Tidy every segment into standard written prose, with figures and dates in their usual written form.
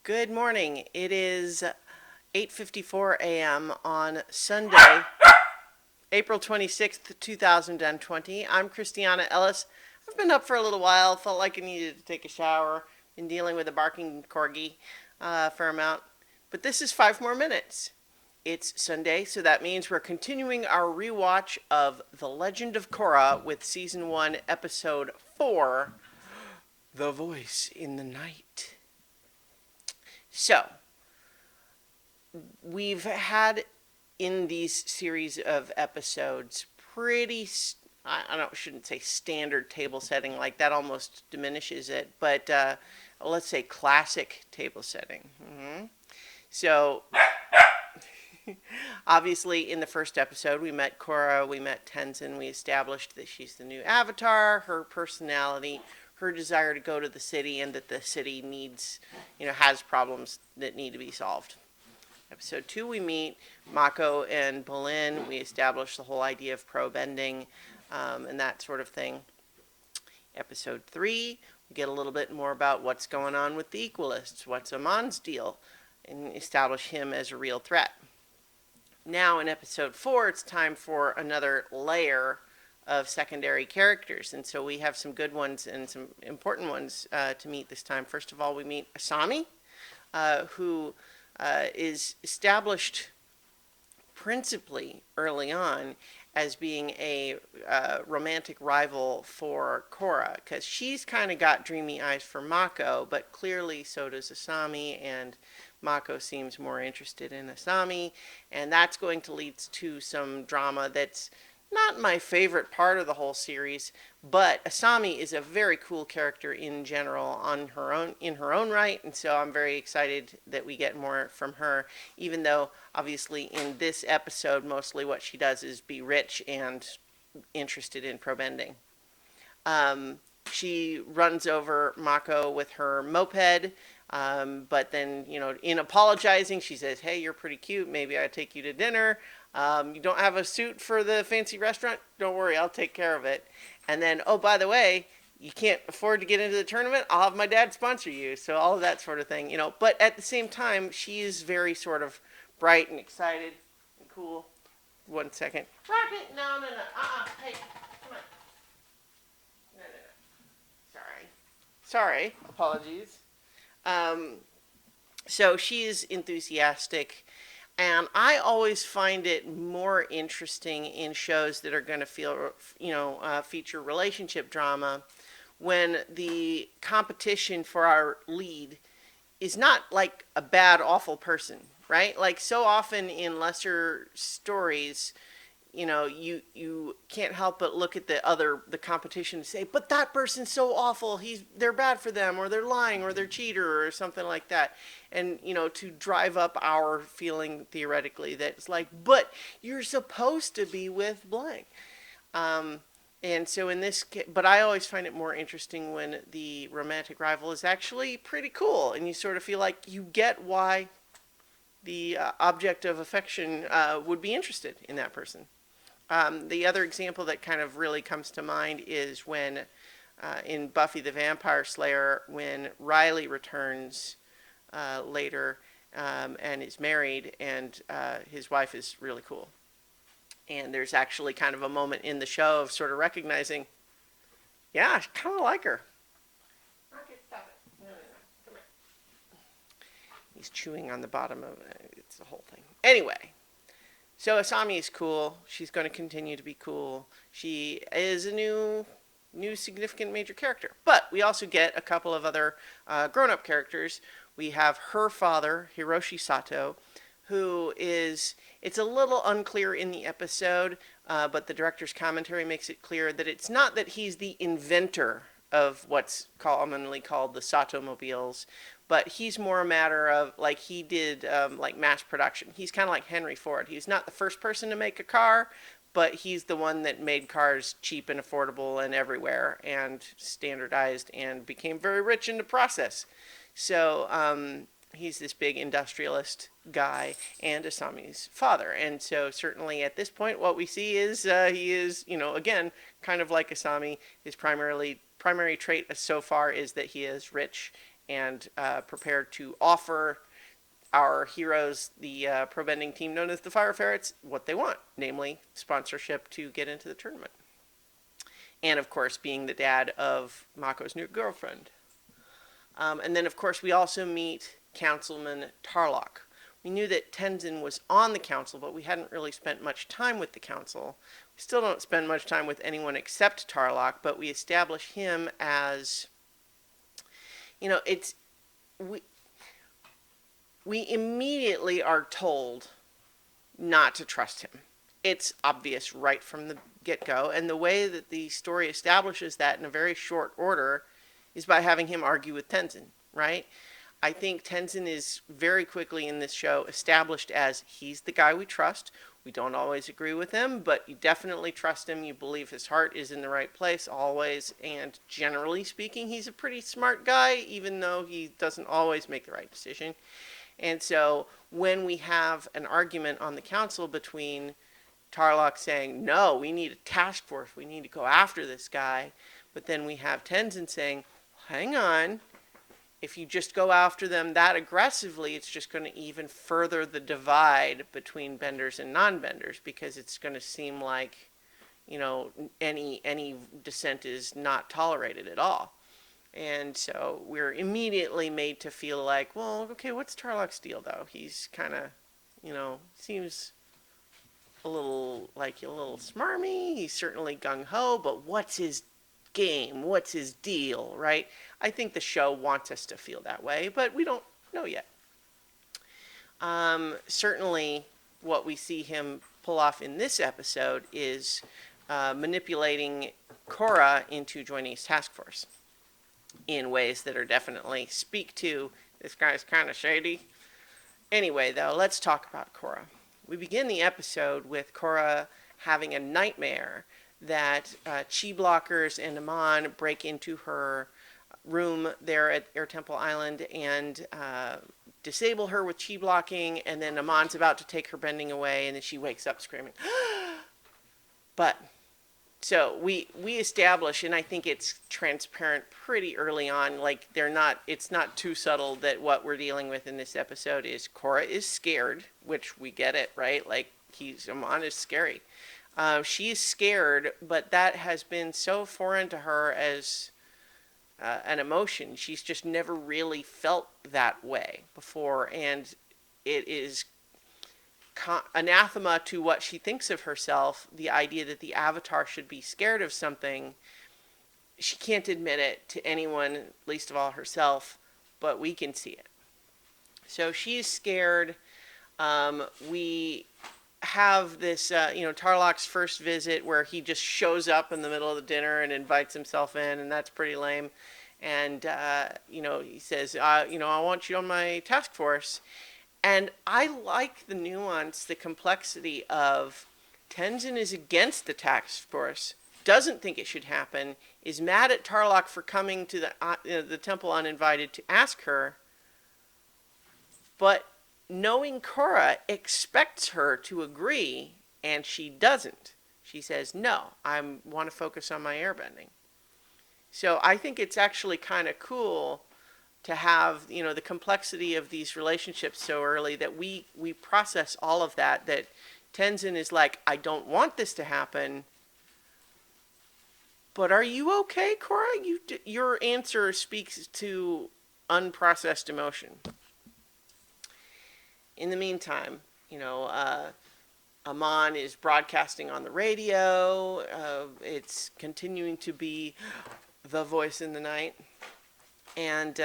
Good morning. It is 8:54 a.m. on Sunday, April 26th, 2020. I'm Christiana Ellis. I've been up for a little while, felt like I needed to take a shower, been dealing with a barking corgi for a amount, but this is 5 more minutes. It's Sunday, so that means we're continuing our rewatch of The Legend of Korra with Season 1, Episode 4, The Voice in the Night. So, we've had in these series of episodes pretty, shouldn't say standard table setting, like that almost diminishes it, but let's say classic table setting. So, obviously, in the first episode, we met Korra, we met Tenzin, we established that she's the new avatar, her personality, her desire to go to the city, and that the city needs, has problems that need to be solved. Episode 2, we meet Mako and Bolin. We establish the whole idea of pro-bending and that sort of thing. Episode 3, we get a little bit more about what's going on with the Equalists, what's Amon's deal, and establish him as a real threat. Now in episode 4, it's time for another layer of secondary characters, and so we have some good ones and some important ones to meet this time. First of all, we meet Asami, who is established principally early on as being a romantic rival for Korra, because she's kind of got dreamy eyes for Mako, but clearly so does Asami, and Mako seems more interested in Asami, and that's going to lead to some drama that's not my favorite part of the whole series, but Asami is a very cool character in general in her own right, and so I'm very excited that we get more from her, even though obviously in this episode mostly what she does is be rich and interested in pro-bending. She runs over Mako with her moped, but then, in apologizing, she says, "Hey, you're pretty cute, maybe I'll take you to dinner. You don't have a suit for the fancy restaurant? Don't worry, I'll take care of it. And then, oh, by the way, you can't afford to get into the tournament? I'll have my dad sponsor you." So all of that sort of thing, But at the same time, she is very sort of bright and excited and cool. 1 second. Rocket, no. Hey, come on. No. Sorry. Apologies. So she is enthusiastic. And I always find it more interesting in shows that are going to feature relationship drama when the competition for our lead is not like a bad, awful person, right? Like so often in lesser stories, you can't help but look at the competition and say, but that person's so awful, they're bad for them, or they're lying, or they're cheater, or something like that. And, to drive up our feeling theoretically that it's like, but you're supposed to be with blank. And so in this case, but I always find it more interesting when the romantic rival is actually pretty cool, and you sort of feel like you get why the object of affection would be interested in that person. The other example that kind of really comes to mind is when, in Buffy the Vampire Slayer, when Riley returns later and is married, and his wife is really cool. And there's actually kind of a moment in the show of sort of recognizing, yeah, I kind of like her. Okay, stop it. No. Come here. He's chewing on the bottom of it. It's the whole thing. Anyway. So Asami is cool. She's going to continue to be cool. She is a new significant major character. But we also get a couple of other grown-up characters. We have her father, Hiroshi Sato, who is, it's a little unclear in the episode, but the director's commentary makes it clear that it's not that he's the inventor of what's commonly called the Sato-mobiles, but he's more a matter of, like, he did, mass production. He's kind of like Henry Ford. He's not the first person to make a car, but he's the one that made cars cheap and affordable and everywhere and standardized and became very rich in the process. So he's this big industrialist guy and Asami's father. And so certainly at this point what we see is he is, again, kind of like Asami. His primary trait so far is that he is rich and prepared to offer our heroes, the pro bending team known as the Fire Ferrets, what they want, namely sponsorship to get into the tournament. And of course, being the dad of Mako's new girlfriend. And then, of course, we also meet Councilman Tarlok. We knew that Tenzin was on the council, but we hadn't really spent much time with the council. We still don't spend much time with anyone except Tarlok, but we establish him as, we immediately are told not to trust him. It's obvious right from the get-go, and the way that the story establishes that in a very short order is by having him argue with Tenzin, right? I think Tenzin is very quickly in this show established as he's the guy we trust. We don't always agree with him, but you definitely trust him. You believe his heart is in the right place always, and generally speaking, he's a pretty smart guy, even though he doesn't always make the right decision. And so when we have an argument on the council between Tarlok saying, no, we need a task force, we need to go after this guy, but then we have Tenzin saying, hang on, if you just go after them that aggressively, it's just going to even further the divide between benders and non-benders, because it's going to seem like, any dissent is not tolerated at all. And so we're immediately made to feel like, well, okay, what's Tarlok's deal, though? He's kind of, seems a little smarmy. He's certainly gung-ho, but what's his game? What's his deal, right? I think the show wants us to feel that way, but we don't know yet. Certainly what we see him pull off in this episode is manipulating Korra into joining his task force in ways that are definitely speak to this guy's kind of shady. Anyway, though, let's talk about Korra. We begin the episode with Korra having a nightmare that chi blockers and Amon break into her room there at Air Temple Island and disable her with chi blocking, and then Amon's about to take her bending away, and then she wakes up screaming. But so we establish, and I think it's transparent pretty early on, like it's not too subtle that what we're dealing with in this episode is Korra is scared, which we get it, right? Like Amon is scary. She is scared, but that has been so foreign to her as an emotion. She's just never really felt that way before, and it is anathema to what she thinks of herself, the idea that the Avatar should be scared of something. She can't admit it to anyone, least of all herself, but we can see it. So she's scared. We have this, Tarlok's first visit where he just shows up in the middle of the dinner and invites himself in, and that's pretty lame. And, he says, I want you on my task force. And I like the nuance, the complexity of Tenzin is against the task force, doesn't think it should happen, is mad at Tarlok for coming to the temple uninvited to ask her, but knowing Korra expects her to agree, and she doesn't. She says, no, I want to focus on my airbending. So I think it's actually kind of cool to have, the complexity of these relationships so early that we process all of that Tenzin is like, I don't want this to happen, but are you okay, Korra? Your answer speaks to unprocessed emotion. In the meantime, Amon is broadcasting on the radio. It's continuing to be the voice in the night. And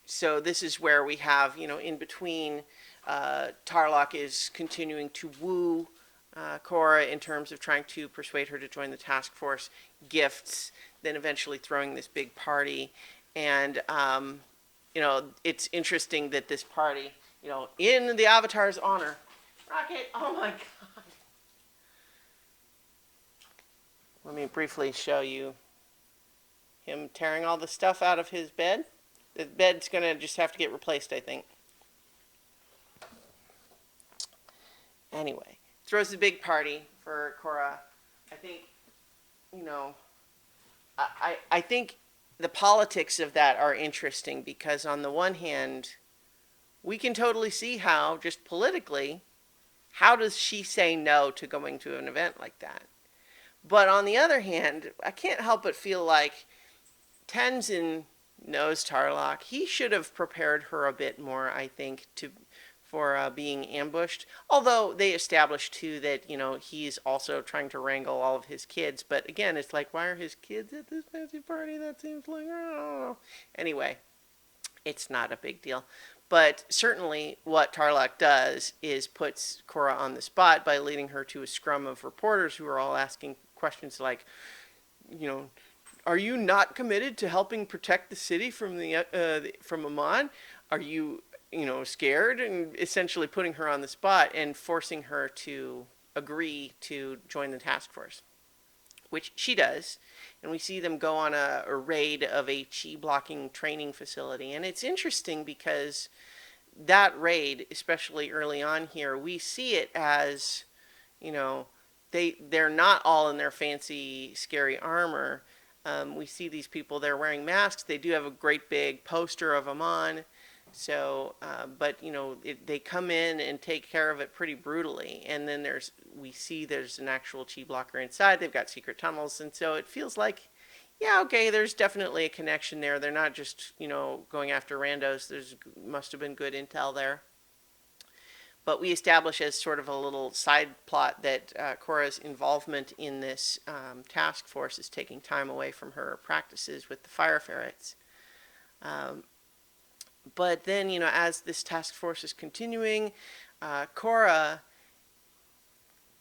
so this is where we have, in between, Tarlok is continuing to woo Korra in terms of trying to persuade her to join the task force, gifts, then eventually throwing this big party. And, it's interesting that this party, in the Avatar's honor, Rocket, oh my God. Let me briefly show you him tearing all the stuff out of his bed. The bed's going to just have to get replaced, I think. Anyway, throws a big party for Korra. I think, I think the politics of that are interesting because on the one hand, we can totally see how, just politically, how does she say no to going to an event like that? But on the other hand, I can't help but feel like Tenzin knows Tarlok. He should have prepared her a bit more, I think, for being ambushed. Although they established too that he's also trying to wrangle all of his kids. But again, it's like, why are his kids at this fancy party? That seems like, oh. Anyway, it's not a big deal. But certainly what Tarlok does is puts Korra on the spot by leading her to a scrum of reporters who are all asking questions like, are you not committed to helping protect the city from from Amon? Are you, scared? And essentially putting her on the spot and forcing her to agree to join the task force, which she does. And we see them go on a raid of a chi blocking training facility. And it's interesting because that raid, especially early on here, we see it as, they're not all in their fancy, scary armor. We see these people, they're wearing masks. They do have a great big poster of Amon. So, but they come in and take care of it pretty brutally. And then we see there's an actual chi blocker inside. They've got secret tunnels. And so it feels like, yeah, okay, there's definitely a connection there. They're not just, going after randos. Must have been good intel there. But we establish as sort of a little side plot that Korra's involvement in this task force is taking time away from her practices with the fire ferrets. But then, as this task force is continuing, Korra,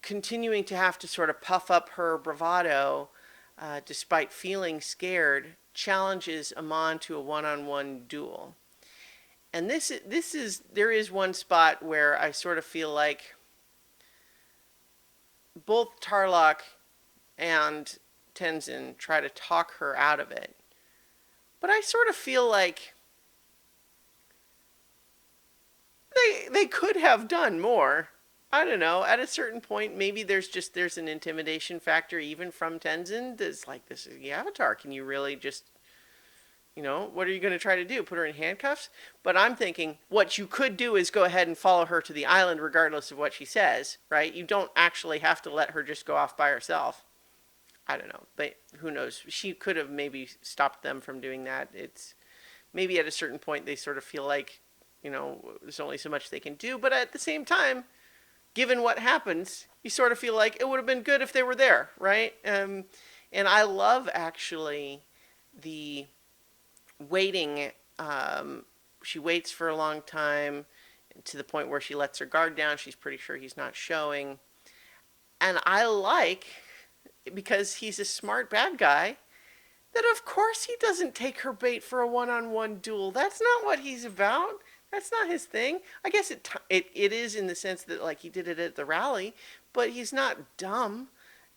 continuing to have to sort of puff up her bravado, despite feeling scared, challenges Amon to a one-on-one duel. And there is one spot where I sort of feel like both Tarlok and Tenzin try to talk her out of it. But I sort of feel like they could have done more. I don't know. At a certain point, maybe there's an intimidation factor even from Tenzin. That's like, this is the Avatar. Can you really just, what are you going to try to do? Put her in handcuffs? But I'm thinking what you could do is go ahead and follow her to the island regardless of what she says, right? You don't actually have to let her just go off by herself. I don't know, but who knows? She could have maybe stopped them from doing that. It's maybe at a certain point they sort of feel like, there's only so much they can do. But at the same time, given what happens, you sort of feel like it would have been good if they were there, right? And I love actually the waiting. She waits for a long time to the point where she lets her guard down. She's pretty sure he's not showing. And I like, because he's a smart bad guy, that of course he doesn't take her bait for a one-on-one duel. That's not what he's about. That's not his thing. I guess it is in the sense that like he did it at the rally, but he's not dumb.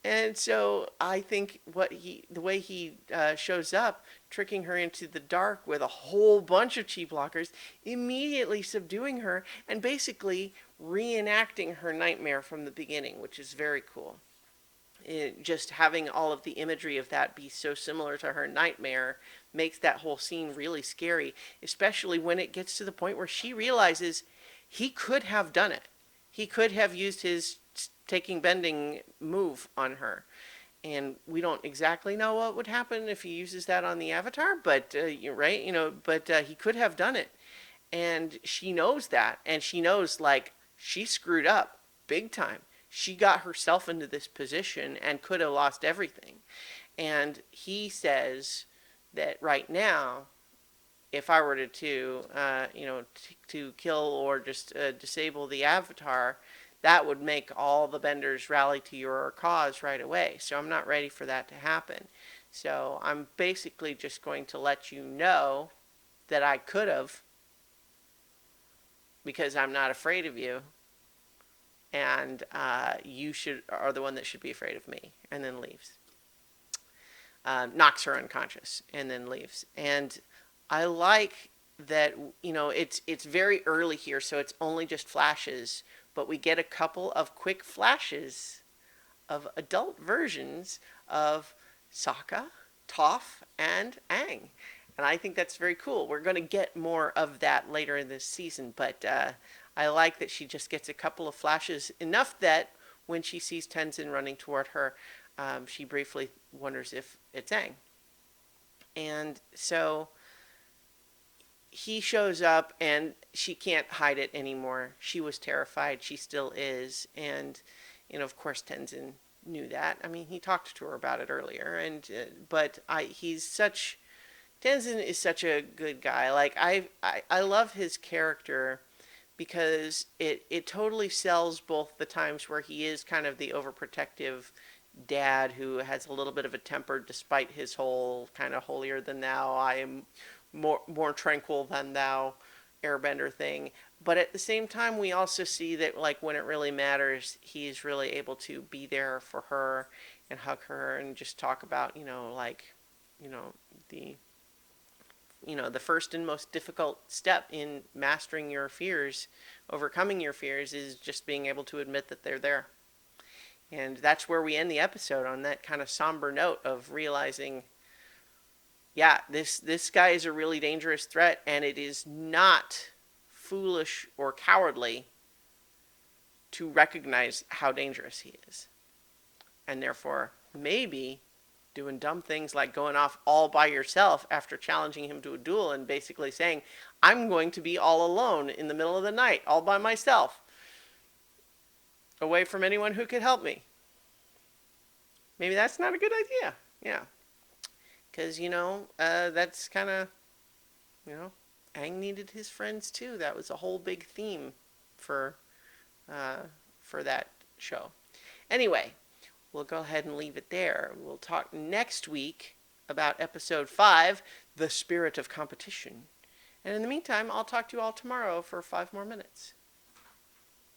And so I think the way he shows up, tricking her into the dark with a whole bunch of chi blockers, immediately subduing her and basically reenacting her nightmare from the beginning, which is very cool. Just having all of the imagery of that be so similar to her nightmare makes that whole scene really scary, especially when it gets to the point where she realizes he could have done it. He could have used his taking bending move on her. And we don't exactly know what would happen if he uses that on the Avatar, but you're right, but he could have done it. And she knows that, and she knows, like, she screwed up big time. She got herself into this position and could have lost everything. And he says that right now, if I were to kill or just disable the Avatar, that would make all the benders rally to your cause right away. So I'm not ready for that to happen. So I'm basically just going to let you know that I could have, because I'm not afraid of you, and you are the one that should be afraid of me, and then leaves. Knocks her unconscious and then leaves. And I like that, it's very early here, so it's only just flashes, but we get a couple of quick flashes of adult versions of Sokka Toph and Aang. And I think that's very cool. We're going to get more of that later in this season, but I like that she just gets a couple of flashes, enough that when she sees Tenzin running toward her, she briefly wonders if it's Aang. And so he shows up and she can't hide it anymore. She was terrified. She still is. And, of course, Tenzin knew that. I mean, he talked to her about it earlier. And, but Tenzin is such a good guy. Like, I love his character because it totally sells both the times where he is kind of the overprotective dad who has a little bit of a temper despite his whole kind of holier than thou, I am more tranquil than thou airbender thing. But at the same time, we also see that, like, when it really matters, he's really able to be there for her and hug her and just talk about, like, you know, the the first and most difficult step in mastering your fears, overcoming your fears, is just being able to admit that they're there. And that's where we end the episode, on that kind of somber note of realizing, yeah, this guy is a really dangerous threat, and it is not foolish or cowardly to recognize how dangerous he is. And therefore, maybe doing dumb things like going off all by yourself after challenging him to a duel and basically saying, I'm going to be all alone in the middle of the night, all by myself, away from anyone who could help me. Maybe that's not a good idea. Yeah. Because, that's kind of, Aang needed his friends too. That was a whole big theme for that show. Anyway, we'll go ahead and leave it there. We'll talk next week about episode 5, The Spirit of Competition. And in the meantime, I'll talk to you all tomorrow for 5 more minutes.